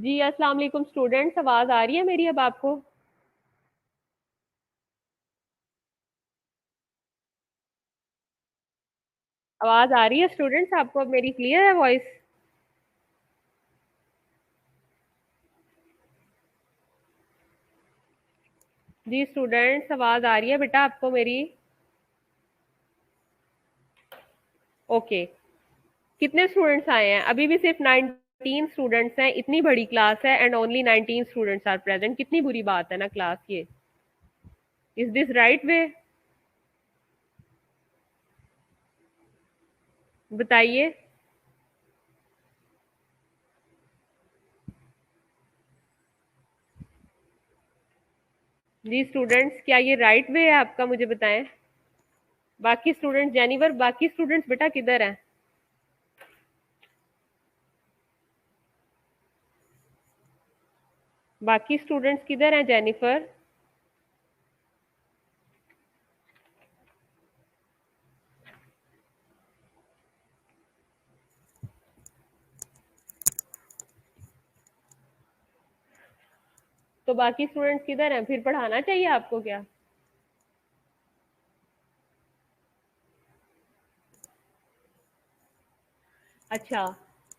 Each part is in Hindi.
जी, अस्सलाम वालेकुम स्टूडेंट्स, आवाज़ आ रही है मेरी अब आपको? आवाज़ आ रही है स्टूडेंट्स आपको अब मेरी क्लियर है वॉइस? जी स्टूडेंट्स, आवाज़ आ रही है बेटा आपको मेरी? ओके। कितने स्टूडेंट्स आए हैं? अभी भी सिर्फ 19 स्टूडेंट्स हैं, इतनी बड़ी क्लास है and only 19 students are present. कितनी बुरी बात है ना क्लास ये। Is this right way? बताइए। जी स्टूडेंट्स, क्या ये राइट वे है आपका? मुझे बताएं। बाकी स्टूडेंट्स, जेनिवर, बाकी स्टूडेंट्स बेटा किधर हैं? बाकी स्टूडेंट्स किधर हैं जेनिफर? तो बाकी स्टूडेंट्स किधर हैं? फिर पढ़ाना चाहिए आपको क्या? अच्छा,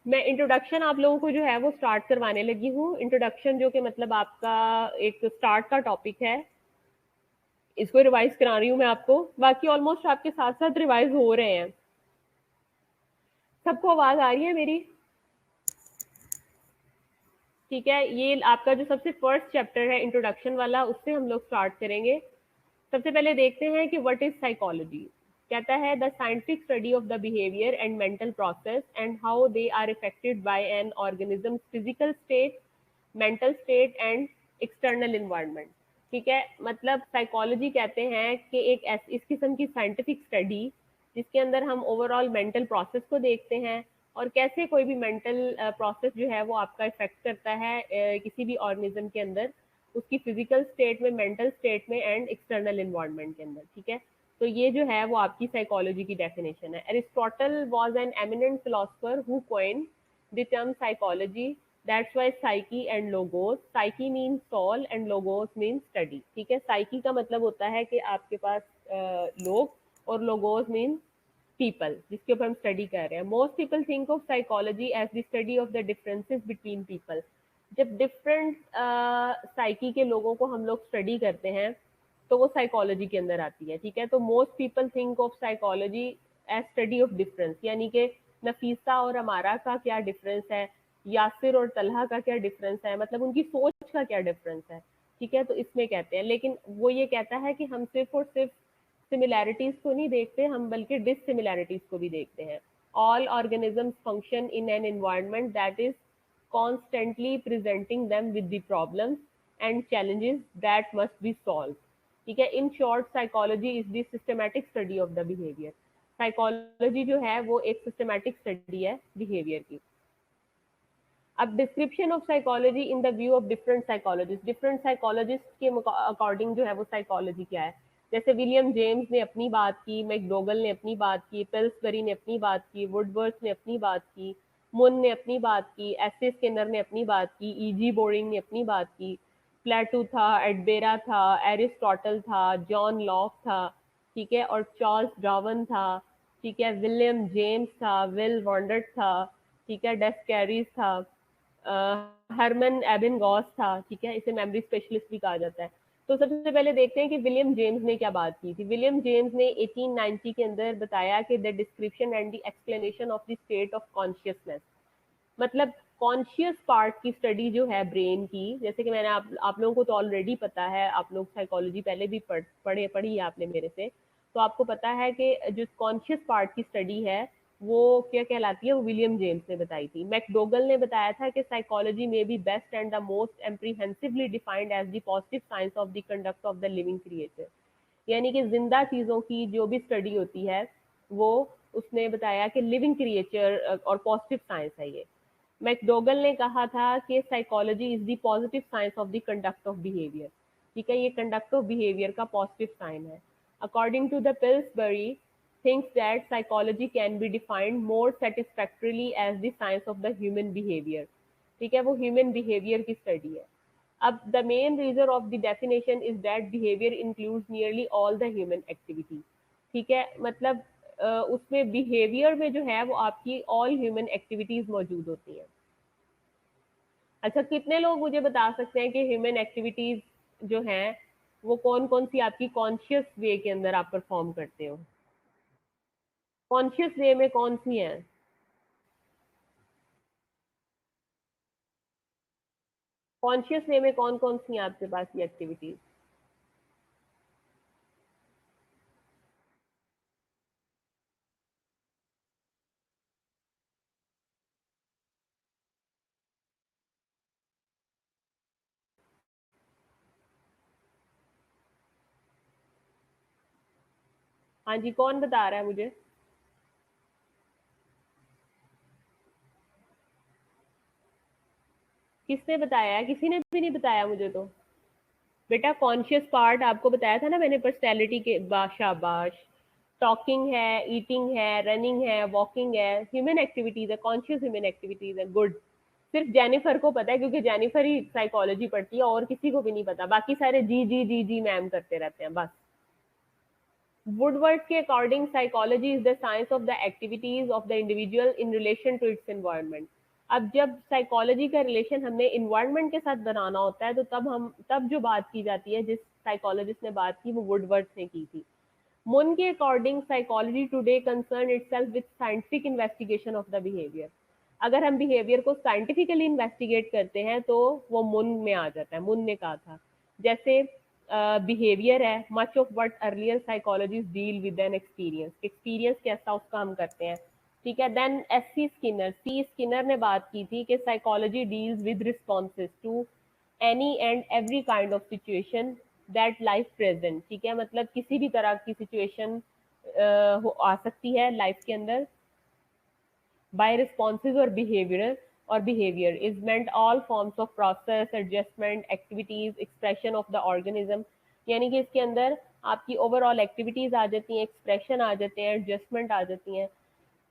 मैं इंट्रोडक्शन आप लोगों को जो है वो स्टार्ट करवाने लगी हूँ। इंट्रोडक्शन जो कि मतलब आपका एक स्टार्ट का टॉपिक है, इसको रिवाइज करा रही हूँ मैं आपको। बाकी ऑलमोस्ट आपके साथ साथ रिवाइज हो रहे हैं। सबको आवाज आ रही है मेरी? ठीक है, ये आपका जो सबसे फर्स्ट चैप्टर है इंट्रोडक्शन वाला, उससे हम लोग स्टार्ट करेंगे। सबसे पहले देखते हैं कि व्हाट इज साइकोलॉजी। कहता है the scientific study of the behaviour and mental process and how they are affected by an organism physical state, mental state and external environment. ठीक है, मतलब साइकोलॉजी कहते हैं कि एक इस किस्म की साइंटिफिक स्टडी जिसके अंदर हम ओवरऑल मेंटल प्रोसेस को देखते हैं और कैसे कोई भी मेंटल प्रोसेस जो है वो आपका इफेक्ट करता है किसी भी ऑर्गेनिज्म के अंदर, उसकी फिजिकल स्टेट में, मेंटल स्टेट में एंड एक्सटर्नल इन्वायरमेंट के अंदर। ठीक है, तो ये जो है वो आपकी साइकोलॉजी की डेफिनेशन है। Aristotle was an eminent philosopher who coined the term psychology. That's why psyche and logos, psyche means soul and logos means study. ठीक है, साइकी का मतलब होता है कि आपके पास लोग, और लोगोस मीन्स पीपल, जिसके ऊपर हम स्टडी कर रहे हैं। Most people think of psychology as the study of the differences between people. जब डिफरेंट साइकी के लोगों को हम लोग स्टडी करते हैं तो वो साइकोलॉजी के अंदर आती है। ठीक है, तो most people think of psychology as study of difference, यानी कि नफीसा और अमारा का क्या डिफरेंस है, यासिर और तलहा का क्या डिफरेंस है, मतलब उनकी सोच का क्या डिफरेंस है। ठीक है, तो इसमें कहते हैं, लेकिन वो ये कहता है कि हम सिर्फ और सिर्फ सिमिलैरिटीज को नहीं देखते, हम बल्कि डिससिमिलैरिटीज को भी देखते हैं। All organisms function in an environment that is constantly presenting them with the problems and challenges that must be solved. ठीक है, in short psychology is the systematic study of the behaviour. Psychology जो है वो एक सिस्टमैटिक स्टडी है बिहेवियर की। अब description of psychology in the view of different psychologist के अकॉर्डिंग जो है वो साइकोलॉजी क्या है। जैसे विलियम जेम्स ने अपनी बात की, मैकडोगल ने अपनी बात की, पिल्सबरी ने अपनी बात की, वुडवर्थ ने अपनी बात की, मुन ने अपनी बात की, एस स्किनर ने अपनी बात की, ईजी बोरिंग ने अपनी बात की, प्लेटो था, एडबेरा था, एरिस्टोटल था, जॉन लॉक था। ठीक है, और चार्ल्स डार्विन था। ठीक है, विलियम जेम्स था, विल वॉन्डर्ट था। ठीक है, डेस्कैरिस था, हरमन एबिन गॉस था। ठीक है, इसे मेमोरी स्पेशलिस्ट भी कहा जाता है। तो सबसे पहले देखते हैं कि विलियम जेम्स ने क्या बात की थी। विलियम जेम्स ने 1890 के अंदर बताया कि the description and the explanation of the state of consciousness, मतलब कॉन्शियस पार्ट की स्टडी जो है ब्रेन की। जैसे कि मैंने आप लोगों को तो ऑलरेडी पता है, आप लोग साइकोलॉजी पहले भी पढ़ी है आपने मेरे से, तो आपको पता है कि जो कॉन्शियस पार्ट की स्टडी है वो क्या कहलाती है, वो विलियम जेम्स ने बताई थी। मैकडोगल ने बताया था कि साइकोलॉजी में be best and the most comprehensively defined as the positive science of the conduct of the living creature, यानी कि जिंदा चीजों की जो भी स्टडी होती है वो, उसने बताया कि लिविंग क्रिएचर और पॉजिटिव साइंस है ये। मैकडोगल ने कहा था कि psychology is the positive science of the conduct of behaviour. ठीक है, ये कंडक्ट ऑफ बिहेवियर का पॉजिटिव साइन है। According to the Pillsbury, thinks that psychology can be defined more satisfactorily as the science of the human behavior. ठीक है, वो ह्यूमन बिहेवियर की स्टडी है। अब the main reason of the definition is that behaviour includes nearly all the human activity. ठीक है, मतलब उसमें बिहेवियर में जो है वो आपकी ऑल ह्यूमन एक्टिविटीज मौजूद होती हैं। अच्छा, कितने लोग मुझे बता सकते हैं कि ह्यूमन एक्टिविटीज जो हैं वो कौन कौन सी आपकी कॉन्शियस वे के अंदर आप परफॉर्म करते हो? कॉन्शियस वे में कौन सी हैं? कॉन्शियस वे में कौन कौन सी हैं आपके पास ये एक्टिविटीज? हाँ जी, कौन बता रहा है मुझे? किसने बताया है? किसी ने भी नहीं बताया मुझे तो। बेटा कॉन्शियस पार्ट आपको बताया था ना मैंने, पर्सनैलिटी के शाबाश। टॉकिंग है, ईटिंग है, रनिंग है, वॉकिंग है, ह्यूमन एक्टिविटीज है, कॉन्शियस ह्यूमन एक्टिविटीज है। गुड। सिर्फ जेनिफर को पता है क्योंकि जेनिफर ही साइकोलॉजी पढ़ती है, और किसी को भी नहीं पता, बाकी सारे जी जी जी जी मैम करते रहते हैं बस। वुडवर्ड के according psychology is the science of the activities of the individual in relation to its environment. अब जब साइकोलॉजी का रिलेशन हमने इन्वायरमेंट के साथ बनाना होता है तो तब जो बात की जाती है, जिस साइकोलॉजिस्ट ने बात की वो वुडवर्ड ने की थी। मुन के according psychology today concern itself with scientific investigation of the behaviour. अगर हम बिहेवियर को साइंटिफिकली इन्वेस्टिगेट करते हैं तो वो मुन में आ जाता है। मुन ने कहा था जैसे बिहेवियर है, much of what earlier psychologist deal with an experience, experience कैसा उसका हम करते हैं। ठीक है, देन सी स्किनर ने बात की थी कि psychology deals with responses to any and every kind of situation that life present. ठीक है, मतलब किसी भी तरह की सिचुएशन आ सकती है लाइफ के अंदर, by responses or behavior is meant all forms of process adjustment activities expression of the organism। यानी कि इसके अंदर आपकी ओवरऑल एक्टिविटीज आ जाती हैं, एक्सप्रेशन आ जाते हैं, एडजस्टमेंट आ जाती हैं।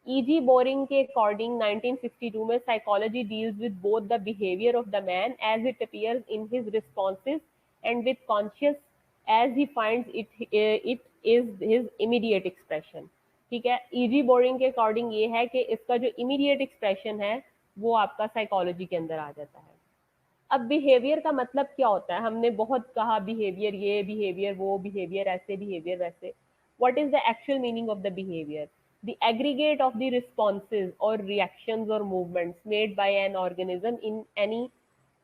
ईजी बोरिंग के अकॉर्डिंग 1962 में psychology deals with both the behaviour of the man as it appears in his responses and with conscious as he finds it is his immediate expression. ठीक है, इजी बोरिंग के अकॉर्डिंग ये है कि इसका जो इमीडिएट एक्सप्रेशन है वो आपका साइकोलॉजी के अंदर आ जाता है। अब बिहेवियर का मतलब क्या होता है? हमने बहुत कहा बिहेवियर ये, बिहेवियर वो, बिहेवियर ऐसे, बिहेवियर वैसे। What is the actual meaning of the behaviour? The aggregate of the responses और रिएक्शंस और movements made by an organism in any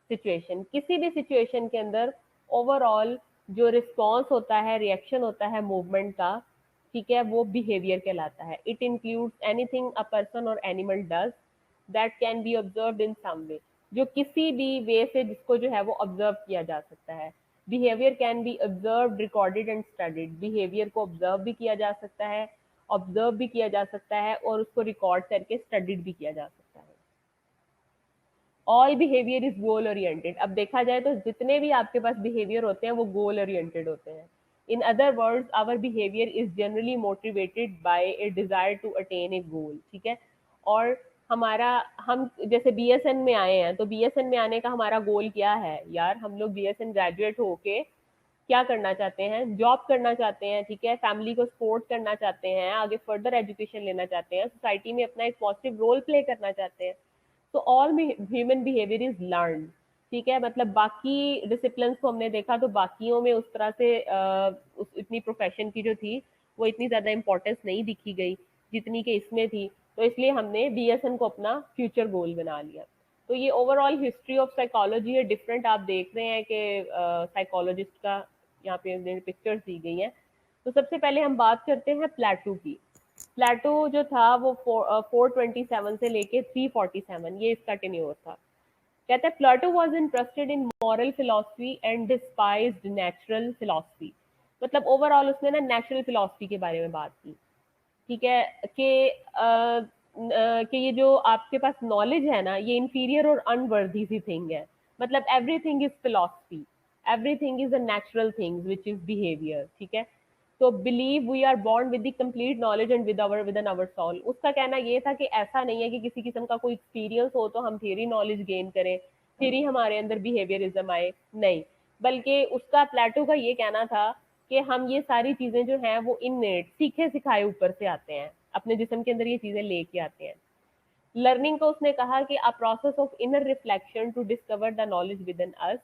situation. किसी भी सिचुएशन के अंदर ओवरऑल जो रिस्पॉन्स होता है, रिएक्शन होता है मूवमेंट का, ठीक है, वो बिहेवियर कहलाता है। It includes anything a person और animal does that can be observed in some way. जो किसी भी वे से जिसको जो है वो ऑब्जर्व किया जा सकता है। Behaviour can be observe recorded and studied. Behaviour को ऑब्जर्व भी किया जा सकता है, ऑब्जर्व भी किया जा सकता है, और उसको रिकॉर्ड करके स्टडीड भी किया जा सकता है। All behaviour is goal oriented. अब देखा जाए तो जितने भी आपके पास बिहेवियर होते हैं वो गोल ओरिएंटेड होते हैं। In other words our behaviour is generally motivated by a desire to attain a goal. ठीक है, और हमारा, हम जैसे बीएसएन में आए हैं तो बीएसएन में आने का हमारा गोल क्या है यार? हम लोग बीएसएन ग्रेजुएट होके क्या करना चाहते हैं? जॉब करना चाहते हैं। ठीक है, फैमिली को सपोर्ट करना चाहते हैं, आगे फर्दर एजुकेशन लेना चाहते हैं, सोसाइटी में अपना एक पॉजिटिव रोल प्ले करना चाहते हैं। तो all human behaviour is learn. ठीक है, मतलब बाकी डिसिप्लिन को हमने देखा तो बाकियों में उस तरह से इतनी प्रोफेशन की जो थी वो इतनी ज्यादा इंपॉर्टेंस नहीं दिखी गई जितनी कि इसमें थी। तो इसलिए हमने बीएसएन को अपना फ्यूचर गोल बना लिया। तो ये ओवरऑल हिस्ट्री ऑफ साइकोलॉजी है। डिफरेंट आप देख रहे हैं कि साइकोलॉजिस्ट का यहाँ पे पिक्चर्स दी गई हैं। तो सबसे पहले हम बात करते हैं प्लेटो की। प्लेटो जो था वो 427 से लेके 347 ये इसका टेन्योर था। कहता है Plato was interested in moral philosophy and despised natural philosophy. मतलब ओवरऑल उसने ना नेचुरल फिलॉसफी के बारे में बात की। ठीक है, कि ये जो आपके पास नॉलेज है ना ये इंफीरियर और अनवर्दी सी थिंग है। मतलब everything is philosophy, everything is a natural thing which is behaviour. ठीक है, तो believe we are born with the complete knowledge and within our soul. उसका कहना ये था कि ऐसा नहीं है कि किसी किस्म का कोई एक्सपीरियंस हो तो हम थियरी नॉलेज गेन करें, थियरी हमारे अंदर बिहेवियरिज्म आए, नहीं, बल्कि उसका प्लेटो का ये कहना था कि हम ये सारी चीजें जो हैं वो इननेट सीखे सिखाए ऊपर से आते हैं, अपने जिस्म के अंदर ये चीजें लेके आते हैं। लर्निंग को उसने कहा कि a process of inner reflection to discover the knowledge within us,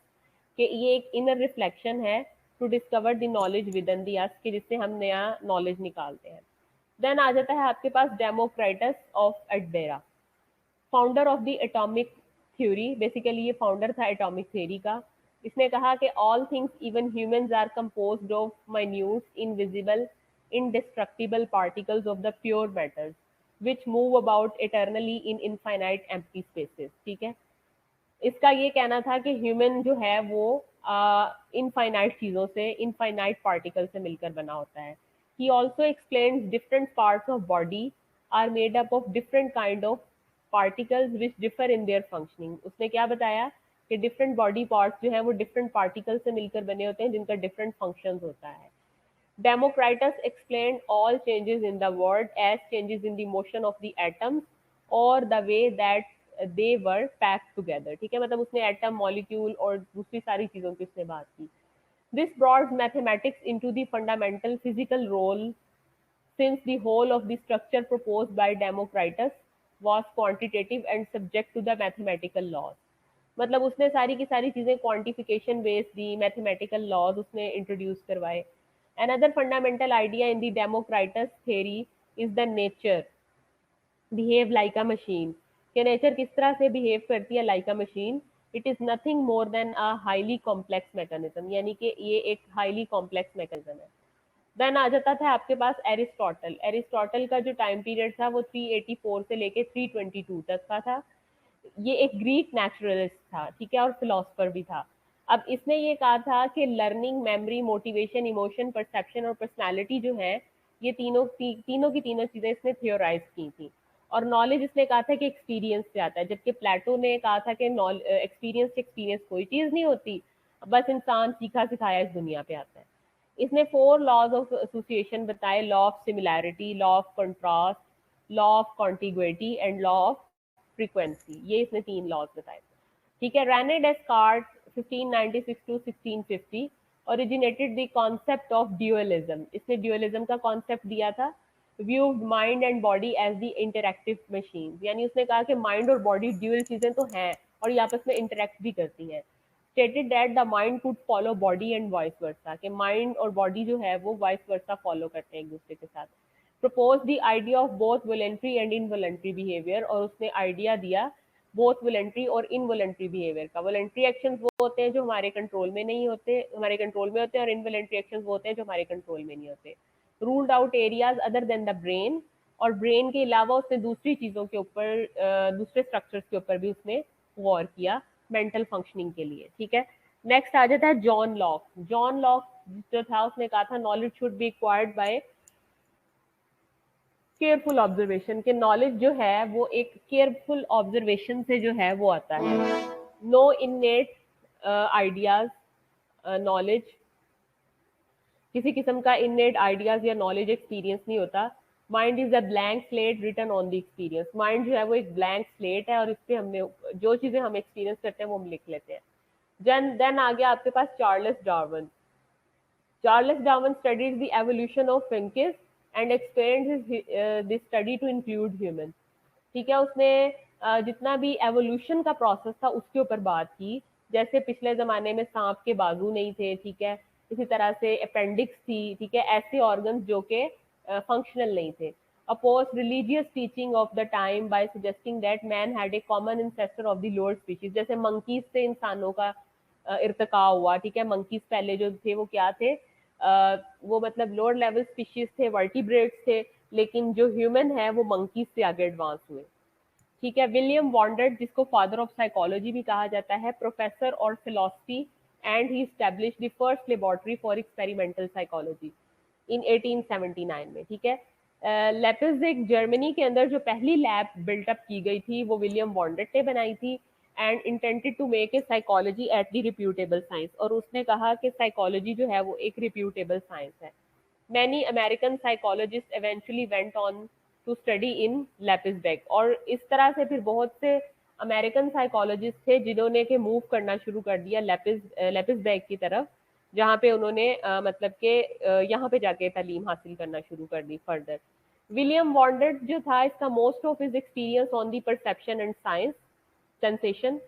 कि ये एक इनर रिफ्लेक्शन है to discover the knowledge within the us, कि जिससे हम नया नॉलेज निकालते हैं। देन आ जाता है आपके पास डेमोक्राइटस ऑफ एडबेरा, founder of the atomic theory, basically ये फाउंडर था एटॉमिक थ्योरी का। इसने कहा कि all things even humans are composed of minute invisible indestructible particles of the pure matters which move about eternally in infinite empty spaces। ठीक है, इसका ये कहना था कि ह्यूमन जो है वो इनफाइनाइट चीजों से, इनफाइनाइट पार्टिकल से मिलकर बना होता है। He also explains different parts of body are made up of different kind of particles which differ in their functioning. उसने क्या बताया कि डिफरेंट बॉडी पार्ट्स जो है वो डिफरेंट पार्टिकल से मिलकर बने होते हैं जिनका डिफरेंट फंक्शंस होता है। Democritus explained all changes in the world as changes in the motion of the atoms or the way that they were packed together। ठीक है, मतलब उसने एटम, मॉलिक्यूल और दूसरी सारी चीजों की उसने बात की। This brought mathematics into the fundamental physical role since the whole of the structure proposed by Democritus was quantitative and subject to the mathematical laws। मतलब उसने सारी की सारी चीजें क्वांटिफिकेशन बेस्ड दी, मैथमेटिकल लॉज उसने इंट्रोड्यूस करवाए। Another fundamental idea in the Democritus theory is the nature behave like a machine, कि नेचर किस तरह से बिहेव करती है like a machine. It is nothing more than a highly complex mechanism, यानी कि ये एक हाईली कॉम्प्लेक्स मैकेनिज्म है। देन आ जाता था आपके पास एरिस्टोटल। एरिस्टोटल का जो टाइम पीरियड था वो 384 से लेके 322 तक का था। ये एक ग्रीक नेचुरलिस्ट था, ठीक है, और फिलोसफर भी था। अब इसने ये कहा था कि learning, memory, motivation, emotion, perception और पर्सनालिटी जो है, ये तीनों की तीनों चीजें इसने थियोराइज की थी। और नॉलेज इसने कहा था कि एक्सपीरियंस से आता है, जबकि प्लेटो ने कहा था कि एक्सपीरियंस कोई चीज नहीं होती, बस इंसान सीखा सिखाया इस दुनिया पे आता है। इसने 4 लॉज ऑफ एसोसिएशन बताए, law of similarity, law of contrast, law of contiguity and law of frequency. ये इसने 3 लॉज बताए। ठीक है, Rene Descartes 1596 to 1650 originated the concept of dualism. इसने ड्यूअलिज्म का कॉन्सेप्ट दिया था। Viewed mind and body as the interactive machine, यानी उसने कहा कि माइंड और बॉडी ड्यूअल चीजें तो हैं और ये आपस में इंटरैक्ट भी करती हैं। Stated that the mind could follow body and vice versa, कि माइंड और बॉडी जो है वो वाइस वर्सा फॉलो करते हैं एक दूसरे के साथ। Propose the idea of both voluntary and involuntary behaviour, और उसने आइडिया दिया बोथ वॉलेंट्री और इनवॉलेंट्री बिहेवियर का। वॉलेंट्री एक्शंस वो होते हैं जो हमारे कंट्रोल में नहीं होते, हमारे कंट्रोल में होते हैं, और इनवॉलेंट्री एक्शंस वो होते हैं जो हमारे कंट्रोल में नहीं होते। Ruled out areas other than the brain, और ब्रेन के अलावा उसने दूसरी चीजों के ऊपर, दूसरे स्ट्रक्चर्स के ऊपर भी उसने गौर किया मेंटल फंक्शनिंग के लिए। ठीक है, नेक्स्ट आ जाता है जॉन लॉक। जॉन लॉक जो था उसने कहा था knowledge should be acquired by careful observation, के नॉलेज जो है वो एक केयरफुल ऑब्जर्वेशन से जो है वो आता है। नो इननेट आइडियाज नॉलेज, किसी किस्म का इननेट आइडियाज या नॉलेज एक्सपीरियंस नहीं होता। Mind is a blank slate written on the experience, mind जो है वो एक ब्लैंक स्लेट है और इस पे हमने जो चीजें हम एक्सपीरियंस करते हैं वो हम लिख लेते हैं। देन आ गया आपके पास Charles Darwin. Charles Darwin studied the evolution of finches and expanded this study to include humans। ठीक है, उसने जितना भी एवोल्यूशन का प्रोसेस था उसके ऊपर बात की। जैसे पिछले जमाने में सांप के बाजू नहीं थे, ठीक है, इसी तरह से अपेंडिक्स थी, ठीक है, ऐसे ऑर्गन्स जो कि फंक्शनल नहीं थे। Oppose religious teaching of the time by suggesting that man had a common ancestor of the lower species. जैसे मंकीज से इंसानों का इर्तिका हुआ, ठीक है, मंकीज पहले जो थे वो क्या थे, वो मतलब लोअर लेवल स्पीशीज थे, वर्टिब्रेट्स थे, लेकिन जो ह्यूमन है वो मंकीज से आगे एडवांस हुए। ठीक है, विलियम वॉन्डर्ड, जिसको फादर ऑफ साइकोलॉजी भी कहा जाता है, प्रोफेसर और philosophy, and he established the first laboratory for experimental psychology in 1879 में। ठीक है, लेपिजिग जर्मनी के अंदर जो पहली लैब बिल्टअप की गई थी वो विलियम वॉन्डर्ड ने बनाई थी, and intended to make a psychology at the reputable science. और उसने कहा कि साइकोलॉजी जो है वो एक रिप्यूटेबल साइंस है। Many American psychologists eventually went on to study in Leipzig, और इस तरह से फिर बहुत से अमेरिकन साइकोलॉजिस्ट थे जिन्होंने के मूव करना शुरू कर दिया लेपिसबैग की तरफ, जहाँ पे उन्होंने मतलब के यहाँ पे जाके तालीम हासिल करना शुरू कर दी फर्दर। विलियम वॉन्डेट जो था, इसका most of his experience on the perception and science sensation,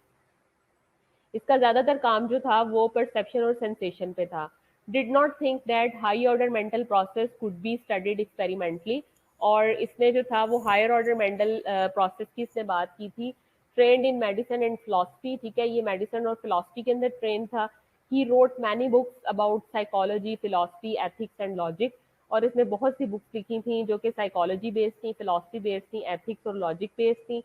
इसका ज्यादातर काम जो था वो परसेप्शन और सेंसेशन पे था। Did not think that high order mental process could be studied experimentally, और इसने जो था वो हायर ऑर्डर मेंटल प्रोसेस की इसने बात की थी। Trend in medicine and philosophy, ठीक है, ये मेडिसिन और फिलोसफी के अंदर ट्रेन था। He wrote many books about psychology, philosophy, ethics and logic, और इसने बहुत सी बुक्स लिखी थी जो कि साइकोलॉजी बेस्ड थी, फिलोसफी बेस्ड थी, एथिक्स और लॉजिक बेस्ड थी।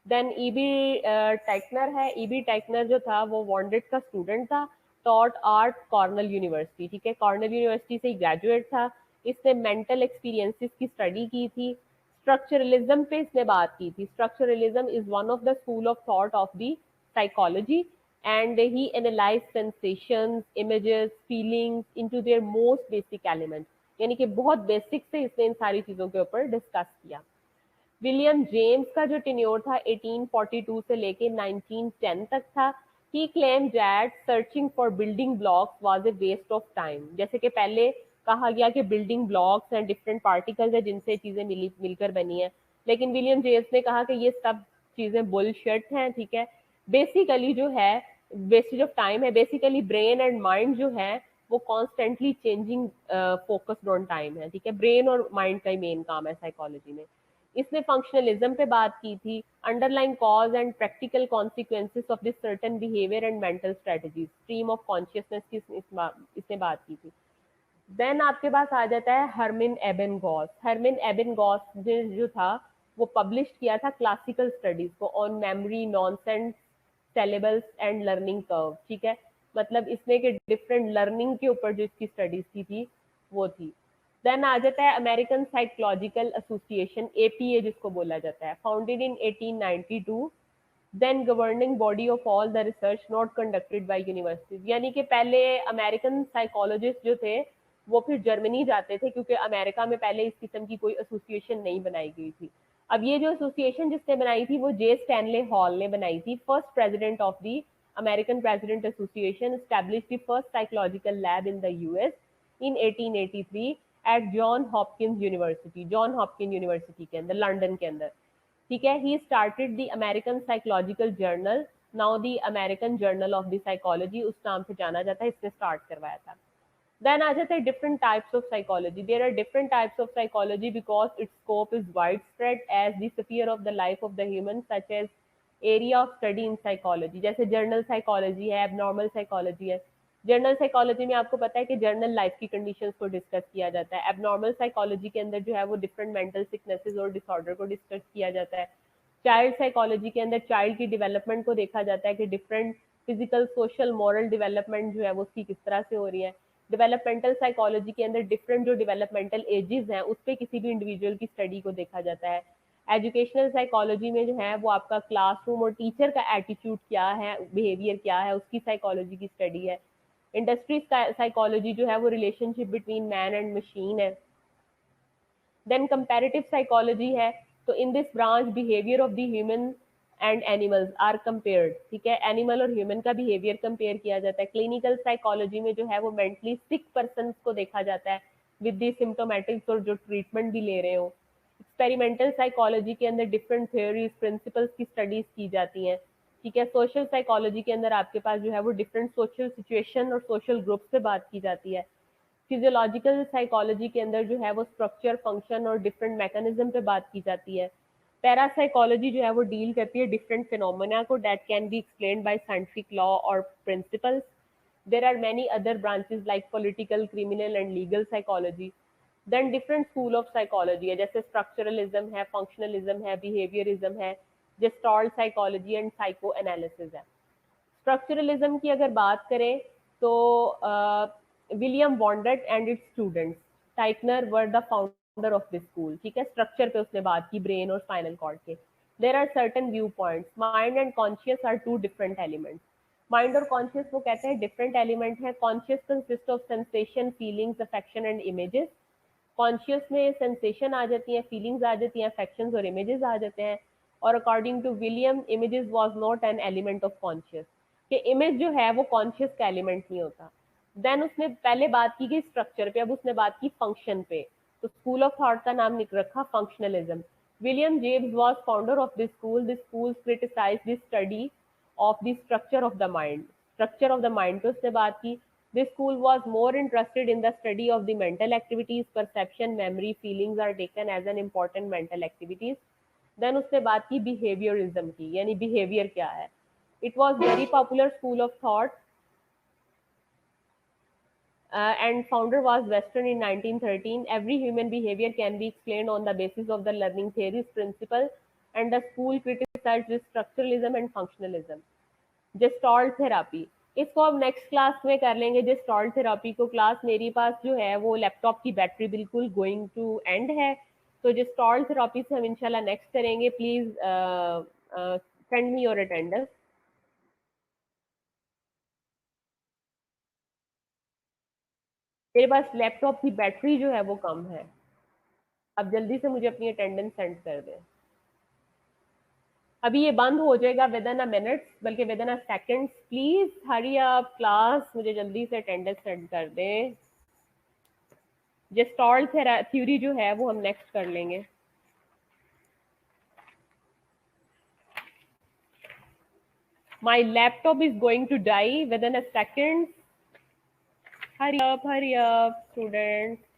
देन ईबी टेक्नर है। ईबी टेक्नर जो था वो वॉन्डेट का स्टूडेंट था, टॉट आर्ट कॉर्नल यूनिवर्सिटी, ठीक है, कॉर्नल यूनिवर्सिटी से ग्रेजुएट था। इसने मेंटल एक्सपीरियंसेस की स्टडी की थी। स्ट्रक्चरलिज्म पे इसने बात की थी। Structuralism is one of the school of thought of the psychology, and he analyse sensations, images, feelings into their most basic element, यानी कि बहुत बेसिक से इसने इन सारी चीजों के ऊपर डिस्कस किया। विलियम जेम्स का जो टेन्योर था 1842 से लेके 1910 तक था। He claim that searching for building blocks was a waste of time. जैसे कि पहले कहा गया कि building blocks and different particles है जिनसे चीजें मिलकर बनी है, लेकिन विलियम जेम्स ने कहा कि ये सब चीजें बुलशिट हैं, ठीक है। बेसिकली जो है वेस्टेज ऑफ टाइम है। बेसिकली ब्रेन एंड माइंड जो है वो constantly changing focused on time है, ठीक है। ब्रेन और माइंड का ही मेन काम है साइकोलॉजी में। इसने फंक्शनलिज्म पे बात की थी। Underline cause and practical consequences of this certain behaviour and mental strategies, stream of consciousness की इसने बात की थी। देन आपके पास आ जाता है हर्मिन एबेनगॉस। हर्मिन एबेनगॉस ने जो था वो पब्लिश किया था क्लासिकल स्टडीज को on memory, nonsense, syllables and learning curve, ठीक है। मतलब इसने के डिफरेंट लर्निंग के ऊपर जो इसकी स्टडीज की थी वो थी। देन आ जाता है अमेरिकन साइकोलॉजिकल एसोसिएशन, एपीए जिसको बोला जाता है, founded in 1892, then governing body of all the research not conducted by universities. यानी कि पहले अमेरिकन साइकोलॉजिस्ट जो थे वो फिर जर्मनी जाते थे, क्योंकि अमेरिका में पहले इस किस्म की कोई एसोसिएशन नहीं बनाई गई थी। अब ये जो एसोसिएशन जिसने बनाई थी वो जे स्टैनले हॉल ने बनाई थी, first president of the American president association, establish the first psychological lab in the US in 1883 at John Hopkins University, John Hopkin University के अंदर, लंदन के अंदर, ठीक है। He started the American psychological journal, now the American journal of the psychology, उस नाम से जाना जाता है, इसने स्टार्ट करवाया था। Then आ जाता है different types of psychology. There are different types of psychology because its scope is widespread as the sphere of the life of the human, such as area of study in psychology. जैसे जर्नल साइकोलॉजी है, एबनॉर्मल साइकोलॉजी है। जर्नल साइकोलॉजी में आपको पता है कि जर्नल लाइफ की कंडीशंस को डिस्कस किया जाता है। एबनॉर्मल साइकोलॉजी के अंदर जो है वो डिफरेंट मेंटल सिकनेसेस और डिसऑर्डर को डिस्कस किया जाता है। चाइल्ड साइकोलॉजी के अंदर चाइल्ड की डेवलपमेंट को देखा जाता है कि different physical, social, moral development जो है वो उसकी किस तरह से हो रही है। डेवलपमेंटल साइकोलॉजी के अंदर डिफरेंट जो डेवलपमेंटल एजेस हैं उस पर किसी भी इंडिविजुअल की स्टडी को देखा जाता है। एजुकेशनल साइकोलॉजी में जो है वो आपका क्लासरूम और टीचर का एटीट्यूड क्या है, बिहेवियर क्या है, उसकी साइकोलॉजी की स्टडी है। इंडस्ट्री साइकोलॉजी जो है वो relationship between man and machine है। देन कंपैरेटिव साइकोलॉजी है, तो in this branch behaviour of the human and animals are compared, ठीक है, एनिमल और ह्यूमन का बिहेवियर कंपेयर किया जाता है। क्लिनिकल साइकोलॉजी में जो है वो मेंटली सिक पर्सन को देखा जाता है विद दी सिम्टोमेटिक्स और जो ट्रीटमेंट भी ले रहे हो। एक्सपेरिमेंटल साइकोलॉजी के अंदर डिफरेंट थ्योरीज, प्रिंसिपल्स की स्टडीज की जाती हैं, ठीक है। सोशल साइकोलॉजी के अंदर आपके पास जो है वो डिफरेंट सोशल सिचुएशन और सोशल ग्रुप से बात की जाती है। फिजियोलॉजिकल साइकोलॉजी के अंदर जो है वो स्ट्रक्चर, फंक्शन और डिफरेंट मैकेनिज्म पे बात की जाती है। पैरासाइकोलॉजी जो है वो डील करती है डिफरेंट फिनोमेना को that can be explained by scientific law और principles. There are many other branches like political, criminal and legal psychology. Then different school of psychology है, जैसे स्ट्रक्चरलिज्म है, फंक्शनलिज्म है, बिहेवियरिज्म है, gestalt psychology and psychoanalysis है। स्ट्रक्चरलिज्म की अगर बात करें तो William Wundt and its students Titchener were the founder of this school, ठीक है। स्ट्रक्चर पे उसने बात की, ब्रेन और स्पाइनल कॉर्ड के। There are certain view points, mind and conscious are two different elements. Mind और कॉन्शियस वो कहते हैं डिफरेंट एलिमेंट है। Conscious consist of sensation, feelings, affection and images, conscious में सेंसेशन आ जाती हैं, फीलिंग्स आ जाती हैं, अफेक्शंस और इमेजेस आ जाते हैं। और according to William, images was not an element of conscious, कि इमेज जो है वो कॉन्शियस का एलिमेंट नहीं होता। देन उसने पहले बात की गई स्ट्रक्चर पे, अब उसने बात की फंक्शन पे। तो स्कूल ऑफ थॉट का नाम निक रखा functionalism. William James was founder of this school. This school criticise this study of the structure of the mind. Structure of the mind पे उसने बात की। This school was more interested in the study of the mental activities, perception, memory, feelings are taken as an important mental activities. Then उसने बात की behaviorism की, यानी behavior क्या है। It was very popular school of thought and founder was Western in 1913. Every human behavior can be explained on the basis of the learning theories principle, and the school criticized this structuralism and functionalism. Gestalt therapy, इसको अब नेक्स्ट क्लास में कर लेंगे। जेस्टॉल्ट थेरापी को क्लास मेरे पास जो है वो लैपटॉप की बैटरी बिल्कुल गोइंग टू एंड है, तो जेस्टॉल्ट थेरापी से हम इंशाल्लाह नेक्स्ट करेंगे। Please send me your attendance. मेरे पास लैपटॉप की बैटरी जो है वो कम है, अब जल्दी से मुझे अपनी अटेंडेंस सेंड कर दें। अभी ये बंद हो जाएगा विद इन अ मिनट्स, बल्कि with in a seconds. Please hurry up class, मुझे जल्दी से अटेंडेंस सेंड कर दें। जेस्टॉल्ट थ्योरी जो है वो हम नेक्स्ट कर लेंगे। My laptop is going to die within a second. Hurry up, students.